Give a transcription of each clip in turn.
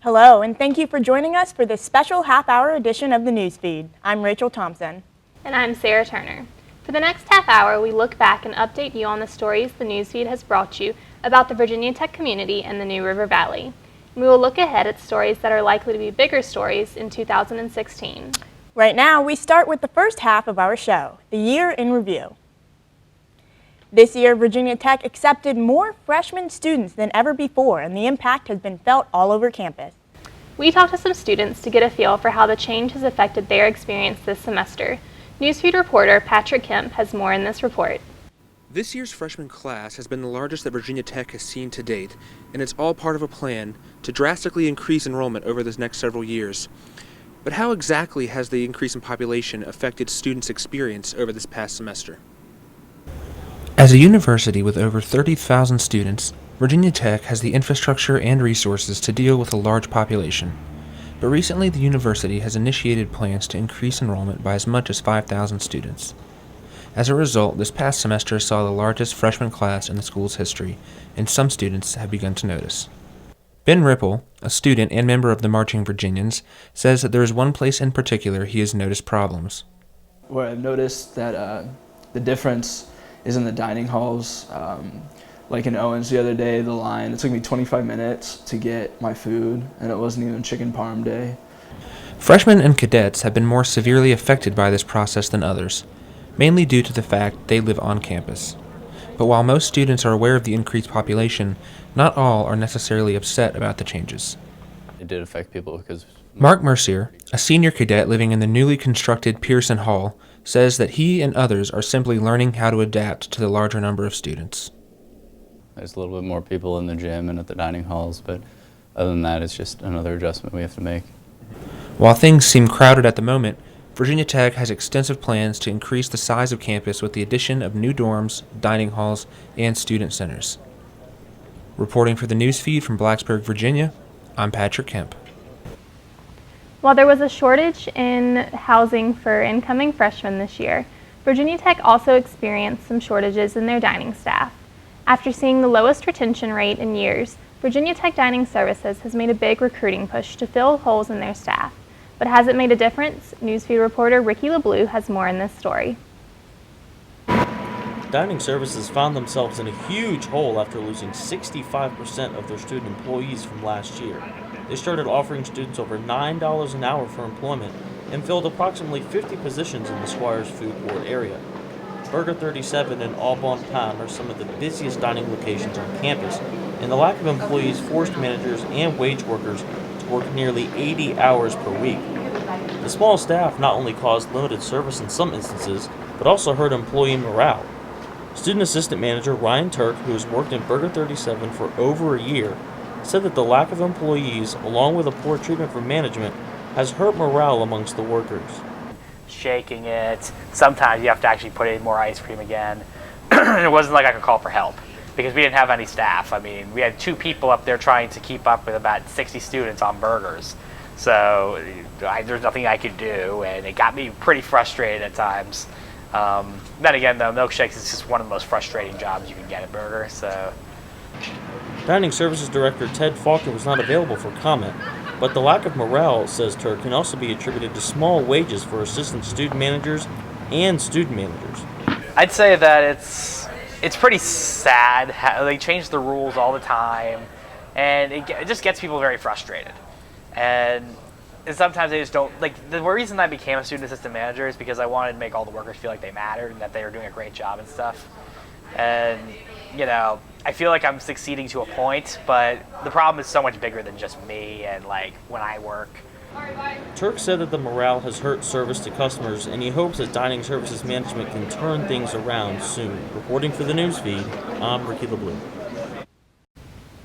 Hello, and thank you for joining us for this special half-hour edition of the Newsfeed. I'm Rachel Thompson. And I'm Sarah Turner. For the next half hour, we look back and update you on the stories the Newsfeed has brought you about the Virginia Tech community and the New River Valley. And we will look ahead at stories that are likely to be bigger stories in 2016. Right now, we start with the first half of our show, the Year in Review. This year, Virginia Tech accepted more freshman students than ever before, and the impact has been felt all over campus. We talked to some students to get a feel for how the change has affected their experience this semester. Newsfeed reporter Patrick Kemp has more in this report. This year's freshman class has been the largest that Virginia Tech has seen to date, and it's all part of a plan to drastically increase enrollment over the next several years. But how exactly has the increase in population affected students' experience over this past semester? As a university with over 30,000 students, Virginia Tech has the infrastructure and resources to deal with a large population. But recently, the university has initiated plans to increase enrollment by as much as 5,000 students. As a result, this past semester saw the largest freshman class in the school's history, and some students have begun to notice. Ben Ripple, a student and member of the Marching Virginians, says that there is one place in particular he has noticed problems. Where I've noticed that the difference is in the dining halls. Like in Owens the other day, the line, it took me 25 minutes to get my food, and it wasn't even chicken parm day. Freshmen and cadets have been more severely affected by this process than others, mainly due to the fact they live on campus. But while most students are aware of the increased population, not all are necessarily upset about the changes. It did affect people because... Mark Mercier, a senior cadet living in the newly constructed Pearson Hall, says that he and others are simply learning how to adapt to the larger number of students. There's a little bit more people in the gym and at the dining halls, but other than that, it's just another adjustment we have to make. While things seem crowded at the moment, Virginia Tech has extensive plans to increase the size of campus with the addition of new dorms, dining halls, and student centers. Reporting for the Newsfeed from Blacksburg, Virginia, I'm Patrick Kemp. While there was a shortage in housing for incoming freshmen this year, Virginia Tech also experienced some shortages in their dining staff. After seeing the lowest retention rate in years, Virginia Tech Dining Services has made a big recruiting push to fill holes in their staff. But has it made a difference? Newsfeed reporter Ricky LeBlue has more in this story. Dining Services found themselves in a huge hole after losing 65% of their student employees from last year. They started offering students over $9 an hour for employment and filled approximately 50 positions in the Squires Food Court area. Burger 37 and Au Bon Pain are some of the busiest dining locations on campus, and the lack of employees forced managers and wage workers to work nearly 80 hours per week. The small staff not only caused limited service in some instances, but also hurt employee morale. Student Assistant Manager Ryan Turk, who has worked in Burger 37 for over a year, said that the lack of employees, along with a poor treatment from management, has hurt morale amongst the workers. Shaking it, sometimes you have to actually put in more ice cream again. It wasn't like I could call for help because we didn't have any staff. I mean, we had 2 people up there trying to keep up with about 60 students on burgers. So there's nothing I could do, and it got me pretty frustrated at times. Then again, though, milkshakes is just one of the most frustrating jobs you can get at Burger. So. Dining Services Director Ted Faulkner was not available for comment, but the lack of morale, says Turk, can also be attributed to small wages for assistant student managers and student managers. I'd say that it's pretty sad. They change the rules all the time, and it just gets people very frustrated. And sometimes they just don't, like, the reason I became a student assistant manager is because I wanted to make all the workers feel like they mattered and that they were doing a great job and stuff. And, you know, I feel like I'm succeeding to a point, but the problem is so much bigger than just me and, like, when I work. Turk said that the morale has hurt service to customers, and he hopes that Dining Services Management can turn things around soon. Reporting for the Newsfeed, I'm Ricky LeBlue.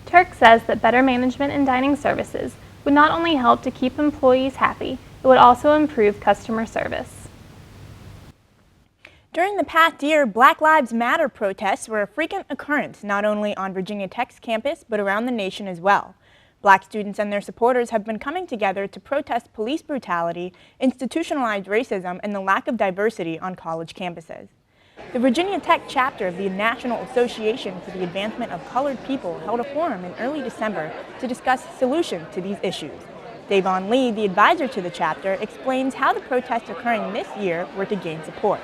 Turk says that better management in dining services would not only help to keep employees happy, it would also improve customer service. During the past year, Black Lives Matter protests were a frequent occurrence not only on Virginia Tech's campus but around the nation as well. Black students and their supporters have been coming together to protest police brutality, institutionalized racism, and the lack of diversity on college campuses. The Virginia Tech chapter of the National Association for the Advancement of Colored People held a forum in early December to discuss solutions to these issues. Davon Lee, the advisor to the chapter, explains how the protests occurring this year were to gain support.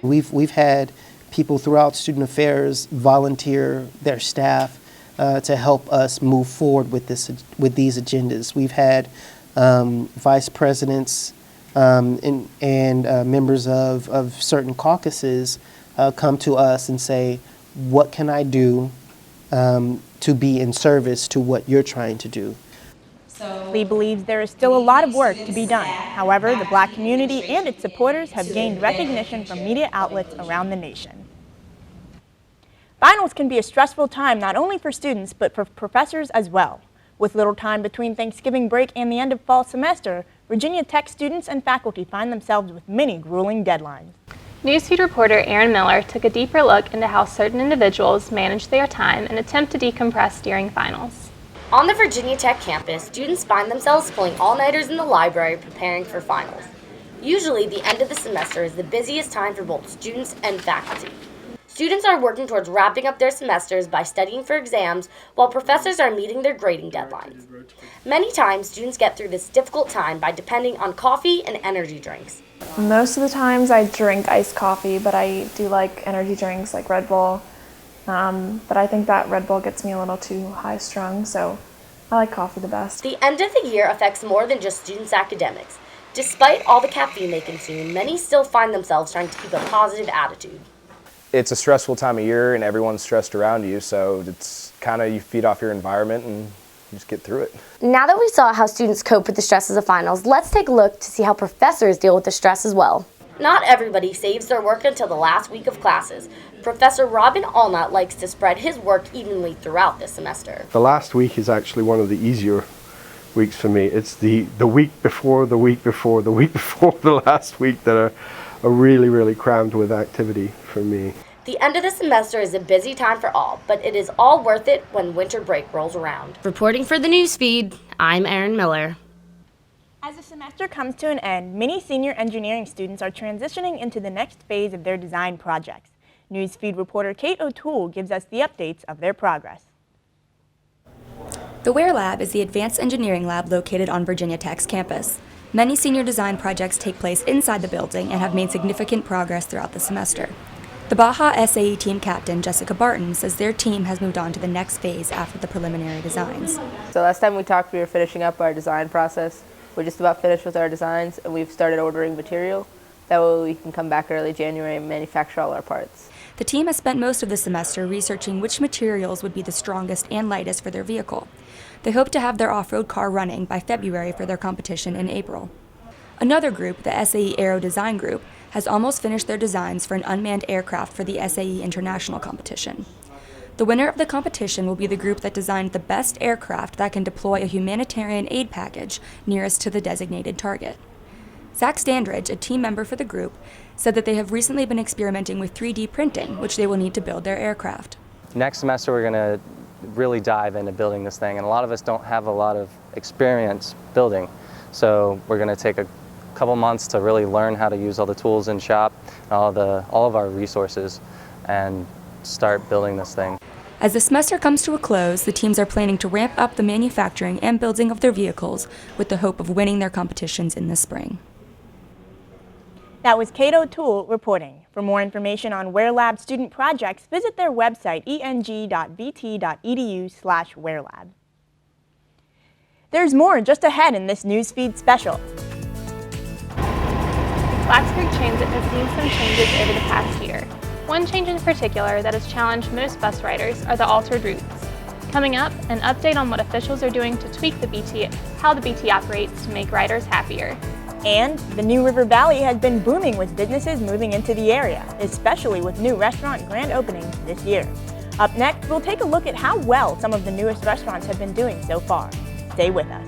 We've had people throughout student affairs volunteer their staff to help us move forward with these agendas. We've had vice presidents and members of certain caucuses come to us and say, what can I do to be in service to what you're trying to do? Lee believes there is still a lot of work to be done. However, the Black community and its supporters have gained recognition from media outlets around the nation. Finals can be a stressful time not only for students but for professors as well. With little time between Thanksgiving break and the end of fall semester, Virginia Tech students and faculty find themselves with many grueling deadlines. Newsfeed reporter Aaron Miller took a deeper look into how certain individuals manage their time and attempt to decompress during finals. On the Virginia Tech campus, students find themselves pulling all-nighters in the library preparing for finals. Usually, the end of the semester is the busiest time for both students and faculty. Students are working towards wrapping up their semesters by studying for exams, while professors are meeting their grading deadlines. Many times, students get through this difficult time by depending on coffee and energy drinks. Most of the times I drink iced coffee, but I do like energy drinks like Red Bull. But I think that Red Bull gets me a little too high strung, so I like coffee the best. The end of the year affects more than just students' academics. Despite all the caffeine they consume, many still find themselves trying to keep a positive attitude. It's a stressful time of year and everyone's stressed around you, so it's kind of you feed off your environment and you just get through it. Now that we saw how students cope with the stresses of finals, let's take a look to see how professors deal with the stress as well. Not everybody saves their work until the last week of classes. Professor Robin Allnut likes to spread his work evenly throughout the semester. The last week is actually one of the easier weeks for me. It's the week before, the week before, the week before the last week that are really, really crammed with activity for me. The end of the semester is a busy time for all, but it is all worth it when winter break rolls around. Reporting for the Newsfeed, I'm Aaron Miller. As the semester comes to an end, many senior engineering students are transitioning into the next phase of their design projects. Newsfeed reporter Kate O'Toole gives us the updates of their progress. The WARE Lab is the advanced engineering lab located on Virginia Tech's campus. Many senior design projects take place inside the building and have made significant progress throughout the semester. The Baja SAE team captain, Jessica Barton, says their team has moved on to the next phase after the preliminary designs. So last time we talked, we were finishing up our design process. We're just about finished with our designs, and we've started ordering material. That way we can come back early January and manufacture all our parts. The team has spent most of the semester researching which materials would be the strongest and lightest for their vehicle. They hope to have their off-road car running by February for their competition in April. Another group, the SAE Aero Design Group, has almost finished their designs for an unmanned aircraft for the SAE International competition. The winner of the competition will be the group that designed the best aircraft that can deploy a humanitarian aid package nearest to the designated target. Zach Standridge, a team member for the group, said that they have recently been experimenting with 3D printing, which they will need to build their aircraft. Next semester we're going to really dive into building this thing, and a lot of us don't have a lot of experience building. So we're going to take a couple months to really learn how to use all the tools in shop, all of our resources, and start building this thing. As the semester comes to a close, the teams are planning to ramp up the manufacturing and building of their vehicles with the hope of winning their competitions in the spring. That was Kate O'Toole reporting. For more information on WARE Lab student projects, visit their website eng.vt.edu/warelab. There's more just ahead in this Newsfeed special. Blacks Creek Transit has seen some changes over the past year. One change in particular that has challenged most bus riders are the altered routes. Coming up, an update on what officials are doing to tweak how the BT operates to make riders happier. And the New River Valley has been booming with businesses moving into the area, especially with new restaurant grand openings this year. Up next, we'll take a look at how well some of the newest restaurants have been doing so far. Stay with us.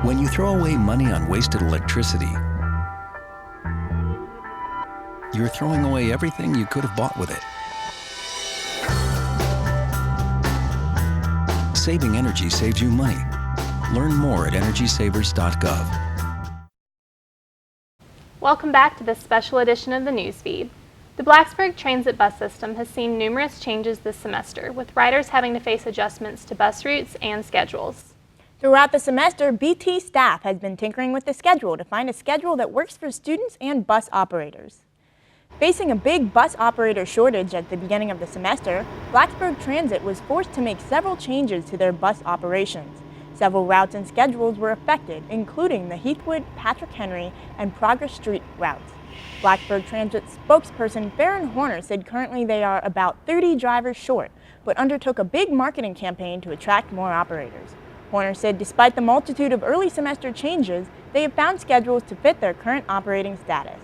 When you throw away money on wasted electricity, you're throwing away everything you could have bought with it. Saving energy saves you money. Learn more at energysavers.gov. Welcome back to this special edition of the Newsfeed. The Blacksburg Transit bus system has seen numerous changes this semester, with riders having to face adjustments to bus routes and schedules. Throughout the semester, BT staff has been tinkering with the schedule to find a schedule that works for students and bus operators. Facing a big bus operator shortage at the beginning of the semester, Blacksburg Transit was forced to make several changes to their bus operations. Several routes and schedules were affected, including the Heathwood, Patrick Henry, and Progress Street routes. Blacksburg Transit spokesperson Farron Horner said currently they are about 30 drivers short, but undertook a big marketing campaign to attract more operators. Horner said despite the multitude of early semester changes, they have found schedules to fit their current operating status.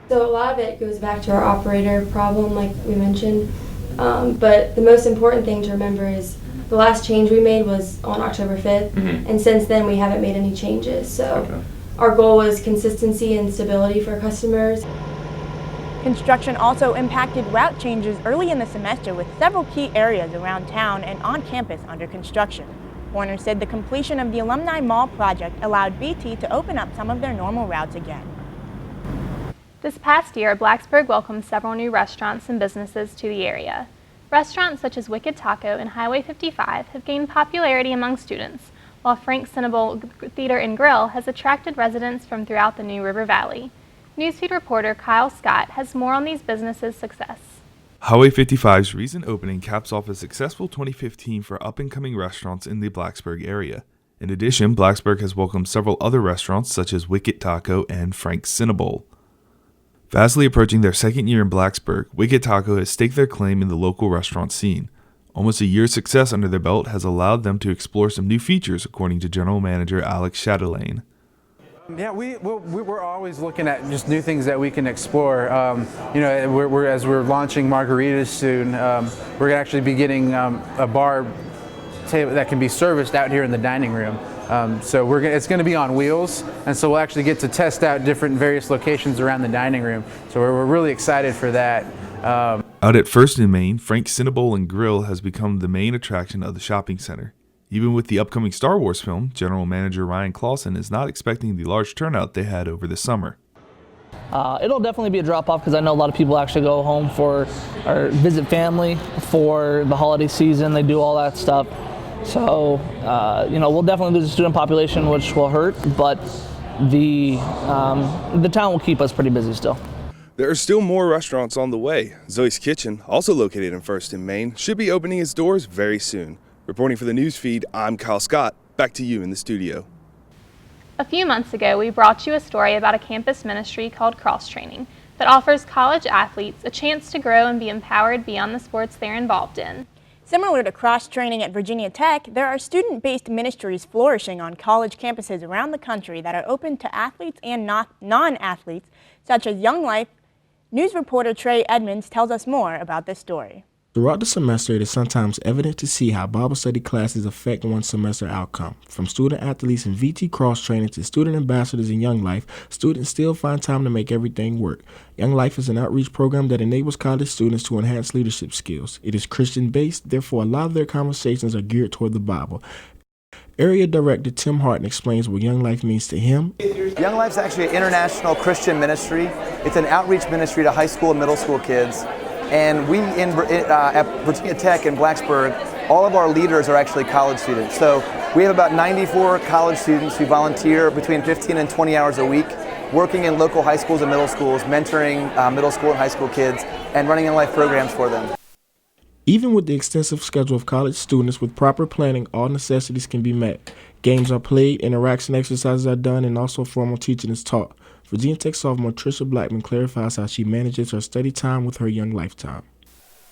So a lot of it goes back to our operator problem, like we mentioned, but the most important thing to remember is the last change we made was on October 5th, and since then we haven't made any changes. So our goal was consistency and stability for customers. Construction also impacted route changes early in the semester, with several key areas around town and on campus under construction. Horner said the completion of the Alumni Mall project allowed BT to open up some of their normal routes again. This past year, Blacksburg welcomed several new restaurants and businesses to the area. Restaurants such as Wicked Taco and Highway 55 have gained popularity among students, while Frank's Cinnabon Theater and Grill has attracted residents from throughout the New River Valley. Newsfeed reporter Kyle Scott has more on these businesses' success. Highway 55's recent opening caps off a successful 2015 for up-and-coming restaurants in the Blacksburg area. In addition, Blacksburg has welcomed several other restaurants such as Wicked Taco and Frank's Cinnabon. Vastly approaching their second year in Blacksburg, Wicked Taco has staked their claim in the local restaurant scene. Almost a year's success under their belt has allowed them to explore some new features, according to General Manager Alex Chatelaine. Yeah, we're always looking at just new things that we can explore. As we're launching margaritas soon, we're going to actually be getting a bar table that can be serviced out here in the dining room. So it's going to be on wheels, and so we'll actually get to test out different various locations around the dining room. So we're really excited for that. Out at First and Main, Frank's Cinnabon and Grill has become the main attraction of the shopping center. Even with the upcoming Star Wars film, General Manager Ryan Clausen is not expecting the large turnout they had over the summer. It'll definitely be a drop-off because I know a lot of people actually go home or visit family for the holiday season. They do all that stuff. So, we'll definitely lose the student population, which will hurt, but the town will keep us pretty busy still. There are still more restaurants on the way. Zoe's Kitchen, also located in First and Main, should be opening its doors very soon. Reporting for the Newsfeed, I'm Kyle Scott. Back to you in the studio. A few months ago, we brought you a story about a campus ministry called Cross Training that offers college athletes a chance to grow and be empowered beyond the sports they're involved in. Similar to cross-training at Virginia Tech, there are student-based ministries flourishing on college campuses around the country that are open to athletes and non-athletes, such as Young Life. News reporter Trey Edmonds tells us more about this story. Throughout the semester, it is sometimes evident to see how Bible study classes affect one's semester outcome. From student athletes in VT cross training to student ambassadors in Young Life, students still find time to make everything work. Young Life is an outreach program that enables college students to enhance leadership skills. It is Christian-based, therefore a lot of their conversations are geared toward the Bible. Area Director Tim Harton explains what Young Life means to him. Young Life is actually an international Christian ministry. It's an outreach ministry to high school and middle school kids. And we at Virginia Tech in Blacksburg, all of our leaders are actually college students. So we have about 94 college students who volunteer between 15 and 20 hours a week, working in local high schools and middle schools, mentoring middle school and high school kids, and running Young Life programs for them. Even with the extensive schedule of college students, with proper planning, all necessities can be met. Games are played, interaction exercises are done, and also formal teaching is taught. Virginia Tech sophomore Trisha Blackman clarifies how she manages her study time with her Young Life time.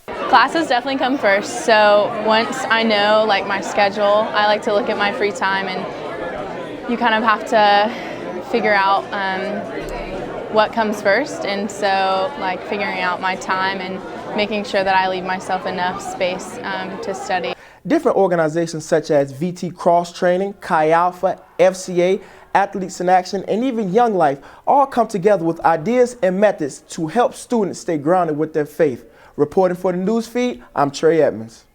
Classes definitely come first, so once I know my schedule, I like to look at my free time, and you kind of have to figure out what comes first, and so figuring out my time and making sure that I leave myself enough space to study. Different organizations such as VT Cross Training, Chi Alpha, FCA, Athletes in Action, and even Young Life all come together with ideas and methods to help students stay grounded with their faith. Reporting for the Newsfeed, I'm Trey Edmonds.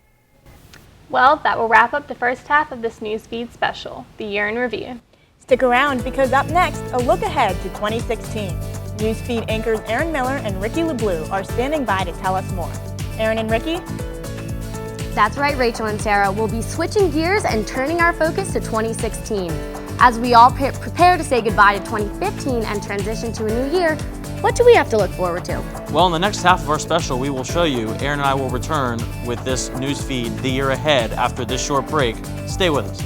Well, that will wrap up the first half of this Newsfeed special, The Year in Review. Stick around because up next, a look ahead to 2016. Newsfeed anchors Aaron Miller and Ricky LeBlue are standing by to tell us more. Aaron and Ricky? That's right, Rachel and Sarah. We'll be switching gears and turning our focus to 2016. As we all prepare to say goodbye to 2015 and transition to a new year, what do we have to look forward to? Well, in the next half of our special, we will show you. Aaron and I will return with this news feed, The Year Ahead, after this short break. Stay with us.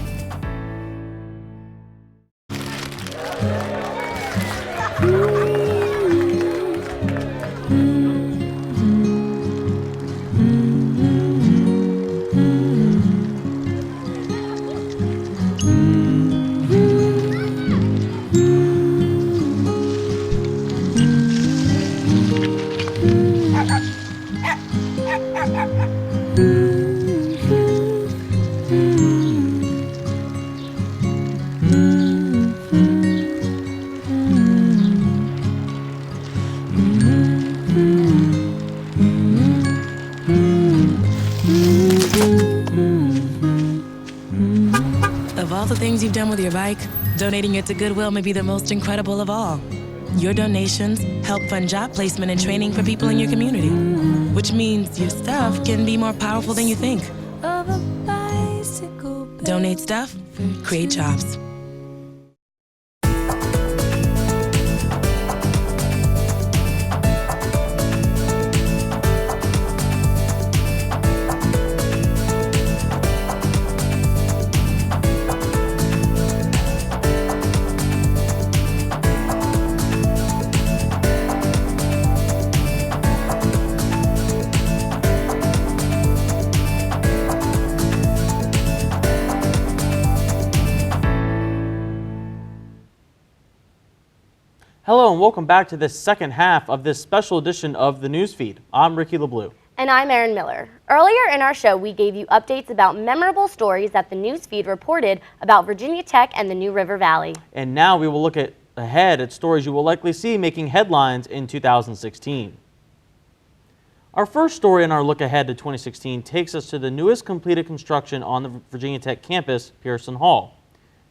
Of all the things you've done with your bike, donating it to Goodwill may be the most incredible of all. Your donations help fund job placement and training for people in your community, which means your stuff can be more powerful than you think. Donate stuff, create jobs. Hello and welcome back to this second half of this special edition of the Newsfeed. I'm Ricky LeBlue. And I'm Aaron Miller. Earlier in our show, we gave you updates about memorable stories that the Newsfeed reported about Virginia Tech and the New River Valley. And now we will look ahead at stories you will likely see making headlines in 2016. Our first story in our look ahead to 2016 takes us to the newest completed construction on the Virginia Tech campus, Pearson Hall.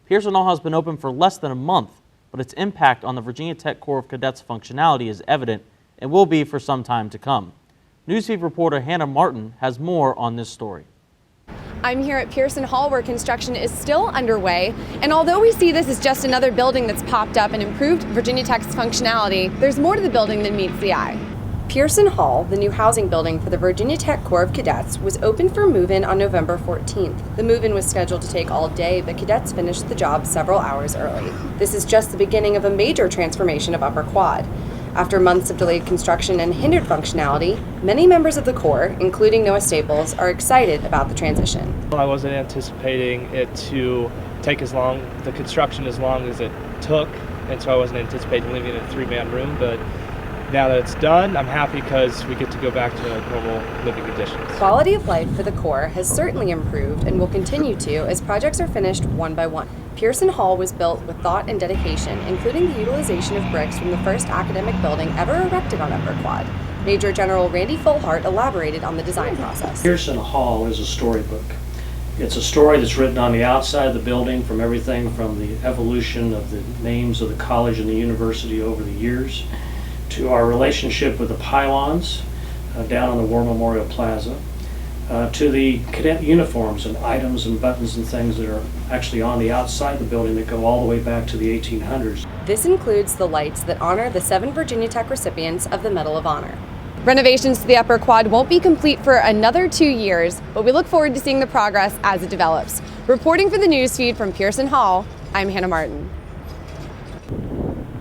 Pearson Hall has been open for less than a month, but its impact on the Virginia Tech Corps of Cadets functionality is evident and will be for some time to come. Newsfeed reporter Hannah Martin has more on this story. I'm here at Pearson Hall where construction is still underway, and although we see this as just another building that's popped up and improved Virginia Tech's functionality, there's more to the building than meets the eye. Pearson Hall, the new housing building for the Virginia Tech Corps of Cadets, was open for move-in on November 14th. The move-in was scheduled to take all day, but cadets finished the job several hours early. This is just the beginning of a major transformation of Upper Quad. After months of delayed construction and hindered functionality, many members of the Corps, including Noah Staples, are excited about the transition. I wasn't anticipating it to take the construction as long as it took, and so I wasn't anticipating living in a three-man room, but now that it's done, I'm happy because we get to go back to normal living conditions. Quality of life for the Corps has certainly improved and will continue to as projects are finished one by one. Pearson Hall was built with thought and dedication, including the utilization of bricks from the first academic building ever erected on Upper Quad. Major General Randy Folhart elaborated on the design process. Pearson Hall is a storybook. It's a story that's written on the outside of the building, from everything from the evolution of the names of the college and the university over the years, to our relationship with the pylons down on the War Memorial Plaza, to the cadet uniforms and items and buttons and things that are actually on the outside of the building that go all the way back to the 1800s. This includes the lights that honor the 7 Virginia Tech recipients of the Medal of Honor. Renovations to the Upper Quad won't be complete for another 2 years, but we look forward to seeing the progress as it develops. Reporting for the Newsfeed from Pearson Hall, I'm Hannah Martin.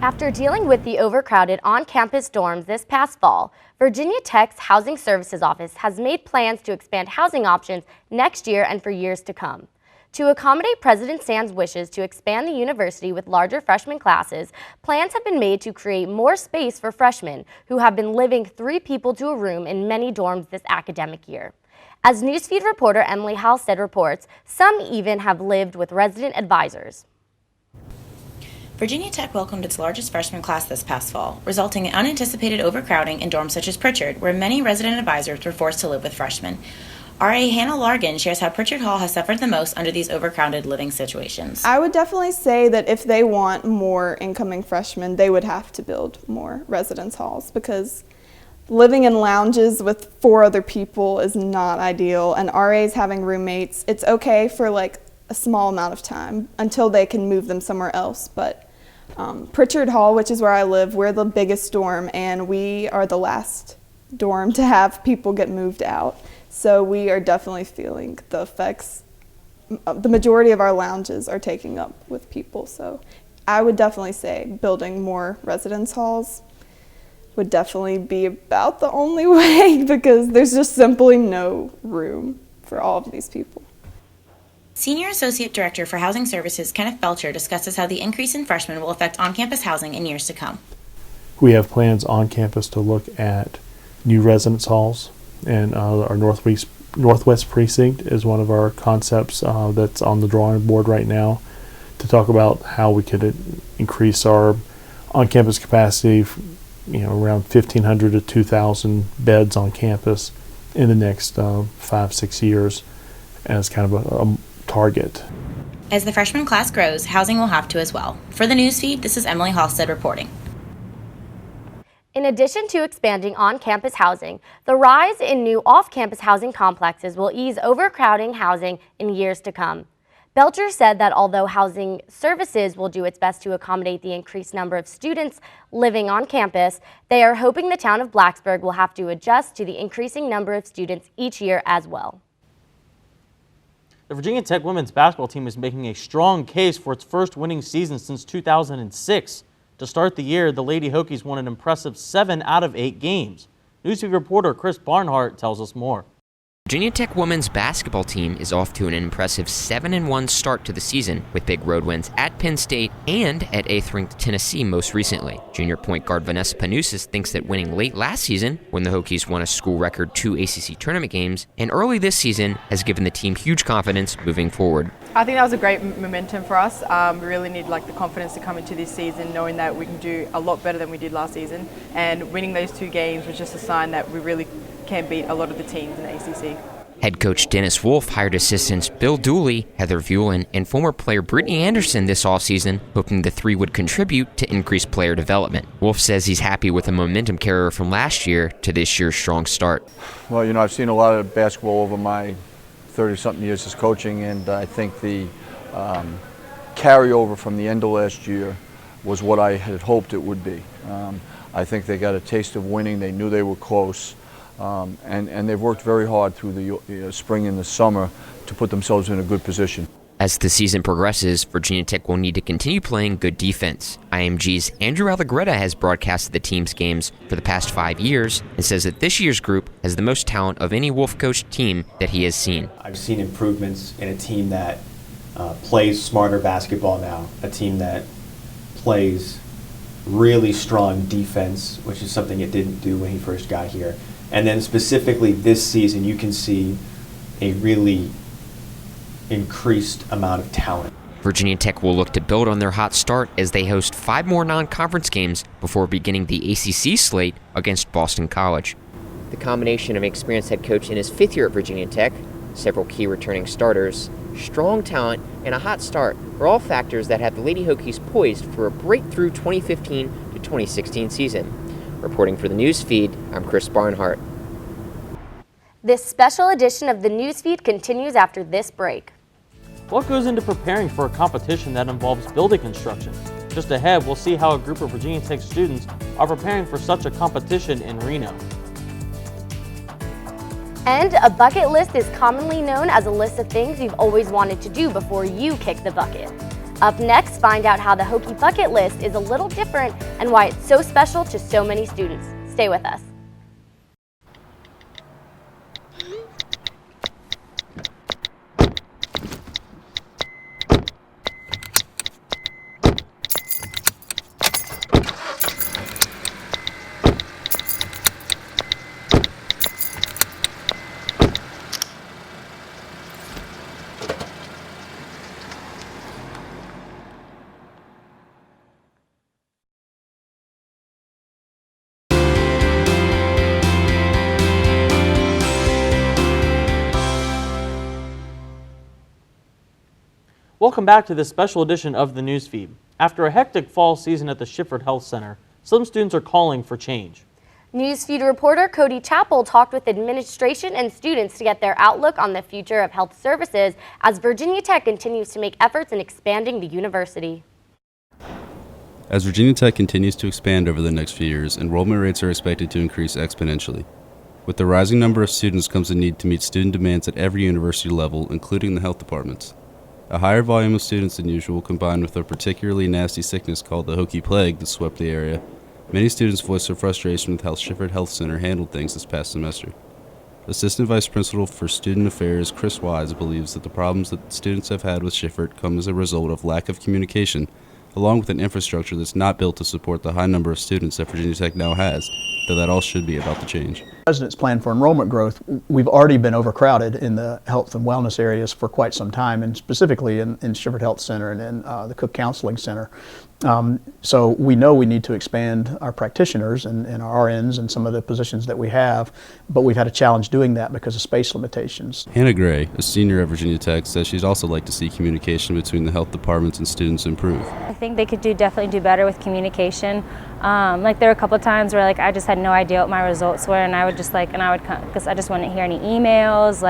After dealing with the overcrowded on-campus dorms this past fall, Virginia Tech's Housing Services Office has made plans to expand housing options next year and for years to come. To accommodate President Sand's wishes to expand the university with larger freshman classes, plans have been made to create more space for freshmen who have been living 3 people to a room in many dorms this academic year. As Newsfeed reporter Emily Halstead reports, some even have lived with resident advisors. Virginia Tech welcomed its largest freshman class this past fall, resulting in unanticipated overcrowding in dorms such as Pritchard, where many resident advisors were forced to live with freshmen. RA Hannah Largan shares how Pritchard Hall has suffered the most under these overcrowded living situations. I would definitely say that if they want more incoming freshmen, they would have to build more residence halls, because living in lounges with 4 other people is not ideal, and RAs having roommates, it's okay for like a small amount of time until they can move them somewhere else. But Pritchard Hall, which is where I live, we're the biggest dorm, and we are the last dorm to have people get moved out. So we are definitely feeling the effects. The majority of our lounges are taking up with people. So I would definitely say building more residence halls would definitely be about the only way, because there's just simply no room for all of these people. Senior Associate Director for Housing Services Kenneth Belcher discusses how the increase in freshmen will affect on-campus housing in years to come. We have plans on campus to look at new residence halls, and our Northwest Precinct is one of our concepts that's on the drawing board right now, to talk about how we could increase our on-campus capacity, around 1,500 to 2,000 beds on campus in the next 5-6 years as kind of a target. As the freshman class grows, housing will have to as well. For the newsfeed, this is Emily Halstead reporting. In addition to expanding on-campus housing, the rise in new off-campus housing complexes will ease overcrowding housing in years to come. Belcher said that although housing services will do its best to accommodate the increased number of students living on campus, they are hoping the town of Blacksburg will have to adjust to the increasing number of students each year as well. The Virginia Tech women's basketball team is making a strong case for its first winning season since 2006. To start the year, the Lady Hokies won an impressive 7 out of 8 games. Newsfeed reporter Chris Barnhart tells us more. Virginia Tech women's basketball team is off to an impressive 7-1 start to the season, with big road wins at Penn State and at 8th-ranked Tennessee most recently. Junior point guard Vanessa Panousis thinks that winning late last season, when the Hokies won a school record 2 ACC tournament games, and early this season has given the team huge confidence moving forward. I think that was a great momentum for us. We really need the confidence to come into this season, knowing that we can do a lot better than we did last season, and winning those 2 games was just a sign that we really can beat a lot of the teams in the ACC. Head coach Dennis Wolf hired assistants Bill Dooley, Heather Vuelin, and former player Brittany Anderson this offseason, hoping the 3 would contribute to increased player development. Wolf says he's happy with the momentum carrier from last year to this year's strong start. Well, I've seen a lot of basketball over my 30-something years as coaching, and I think the carryover from the end of last year was what I had hoped it would be. I think they got a taste of winning. They knew they were close. And they've worked very hard through the spring and the summer to put themselves in a good position. As the season progresses, Virginia Tech will need to continue playing good defense. IMG's Andrew Allegretta has broadcasted the team's games for the past 5 years and says that this year's group has the most talent of any Wolf-coached team that he has seen. I've seen improvements in a team that plays smarter basketball now, a team that plays really strong defense, which is something it didn't do when he first got here. And then specifically this season, you can see a really increased amount of talent. Virginia Tech will look to build on their hot start as they host 5 more non-conference games before beginning the ACC slate against Boston College. The combination of an experienced head coach in his 5th year at Virginia Tech, several key returning starters, strong talent, and a hot start are all factors that have the Lady Hokies poised for a breakthrough 2015 to 2016 season. Reporting for the Newsfeed, I'm Chris Barnhart. This special edition of the Newsfeed continues after this break. What goes into preparing for a competition that involves building construction? Just ahead, we'll see how a group of Virginia Tech students are preparing for such a competition in Reno. And a bucket list is commonly known as a list of things you've always wanted to do before you kick the bucket. Up next, find out how the Hokie bucket list is a little different and why it's so special to so many students. Stay with us. Welcome back to this special edition of the Newsfeed. After a hectic fall season at the Shifford Health Center, some students are calling for change. Newsfeed reporter Cody Chappell talked with administration and students to get their outlook on the future of health services as Virginia Tech continues to make efforts in expanding the university. As Virginia Tech continues to expand over the next few years, enrollment rates are expected to increase exponentially. With the rising number of students comes the need to meet student demands at every university level, including the health departments. A higher volume of students than usual, combined with a particularly nasty sickness called the Hokie Plague that swept the area, many students voiced their frustration with how Shifford Health Center handled things this past semester. Assistant Vice Principal for Student Affairs Chris Wise believes that the problems that students have had with Shifford come as a result of lack of communication, along with an infrastructure that's not built to support the high number of students that Virginia Tech now has, though that all should be about to change. President's plan for enrollment growth, we've already been overcrowded in the health and wellness areas for quite some time, and specifically in Shifford Health Center and in the Cook Counseling Center. So we know we need to expand our practitioners and our RNs and some of the positions that we have, but we've had a challenge doing that because of space limitations. Hannah Gray, a senior at Virginia Tech, says she'd also like to see communication between the health departments and students improve. I think they could definitely do better with communication. Like there were a couple times where I just had no idea what my results were, and I would because I just wouldn't hear any emails,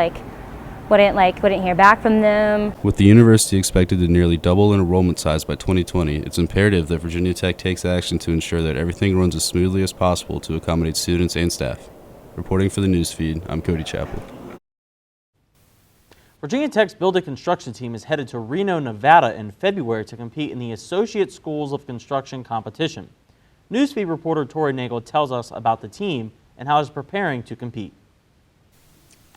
wouldn't hear back from them. With the university expected to nearly double in enrollment size by 2020, it's imperative that Virginia Tech takes action to ensure that everything runs as smoothly as possible to accommodate students and staff. Reporting for the Newsfeed, I'm Cody Chappell. Virginia Tech's building construction team is headed to Reno, Nevada in February to compete in the Associate Schools of Construction competition. Newsfeed reporter Tori Nagel tells us about the team and how it's preparing to compete.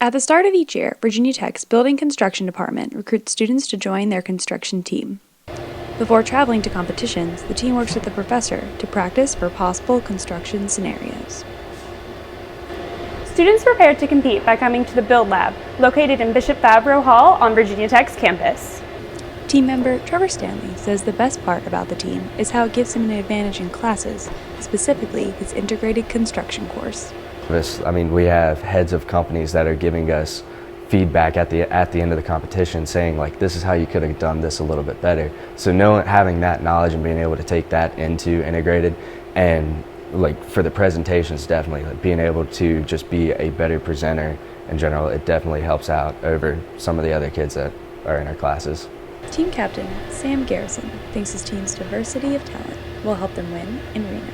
At the start of each year, Virginia Tech's Building Construction Department recruits students to join their construction team. Before traveling to competitions, the team works with the professor to practice for possible construction scenarios. Students prepare to compete by coming to the Build Lab, located in Bishop Favreau Hall on Virginia Tech's campus. Team member Trevor Stanley says the best part about the team is how it gives him an advantage in classes, specifically his integrated construction course. We have heads of companies that are giving us feedback at the end of the competition saying this is how you could have done this a little bit better. So having that knowledge and being able to take that into integrated and for the presentations, definitely being able to just be a better presenter in general, it definitely helps out over some of the other kids that are in our classes. Team captain Sam Garrison thinks his team's diversity of talent will help them win in Reno.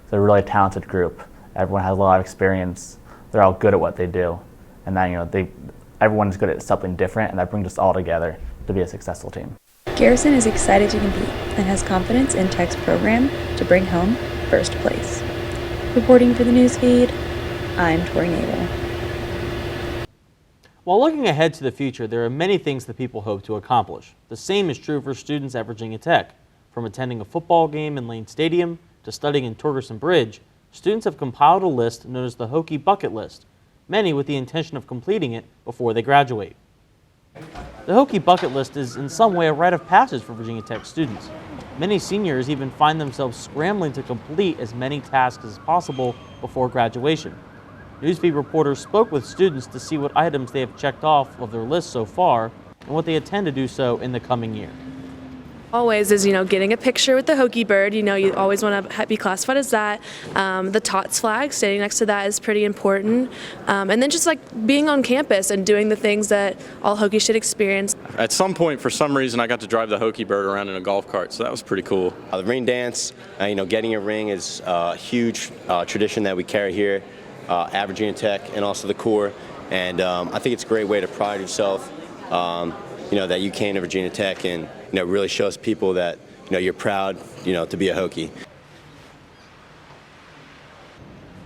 They're a really talented group. Everyone has a lot of experience. They're all good at what they do, and then everyone's good at something different, and that brings us all together to be a successful team. Garrison is excited to compete and has confidence in Tech's program to bring home first place. Reporting for the Newsfeed, I'm Tori Nagel. While looking ahead to the future, there are many things that people hope to accomplish. The same is true for students at Virginia Tech. From attending a football game in Lane Stadium to studying in Torgerson Bridge, students have compiled a list known as the Hokie Bucket List, many with the intention of completing it before they graduate. The Hokie Bucket List is in some way a rite of passage for Virginia Tech students. Many seniors even find themselves scrambling to complete as many tasks as possible before graduation. Newsfeed reporters spoke with students to see what items they have checked off of their list so far and what they intend to do so in the coming year. Always is, getting a picture with the Hokie bird. You always want to be classified as that. The TOTS flag, standing next to that is pretty important. And then just being on campus and doing the things that all Hokies should experience. At some point, for some reason, I got to drive the Hokie bird around in a golf cart, so that was pretty cool. The ring dance, getting a ring is a huge tradition that we carry here at Virginia Tech and also the Corps. And I think it's a great way to pride yourself, that you came to Virginia Tech and really shows people that you're proud to be a Hokie.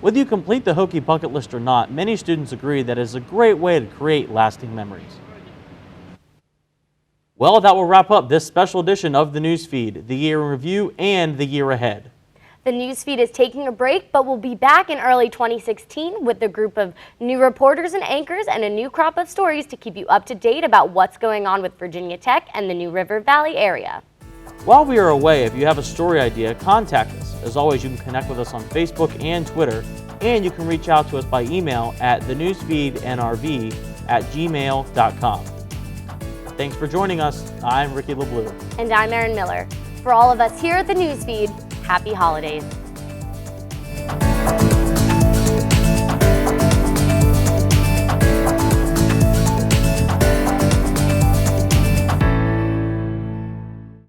Whether you complete the Hokie Bucket List or not, many students agree that it is a great way to create lasting memories. Well, that will wrap up this special edition of the Newsfeed, the year in review and the year ahead. The Newsfeed is taking a break, but we'll be back in early 2016 with a group of new reporters and anchors and a new crop of stories to keep you up to date about what's going on with Virginia Tech and the New River Valley area. While we are away, if you have a story idea, contact us. As always, you can connect with us on Facebook and Twitter, and you can reach out to us by email at thenewsfeednrv@gmail.com. Thanks for joining us. I'm Ricky LeBlue. And I'm Erin Miller. For all of us here at the Newsfeed, happy holidays.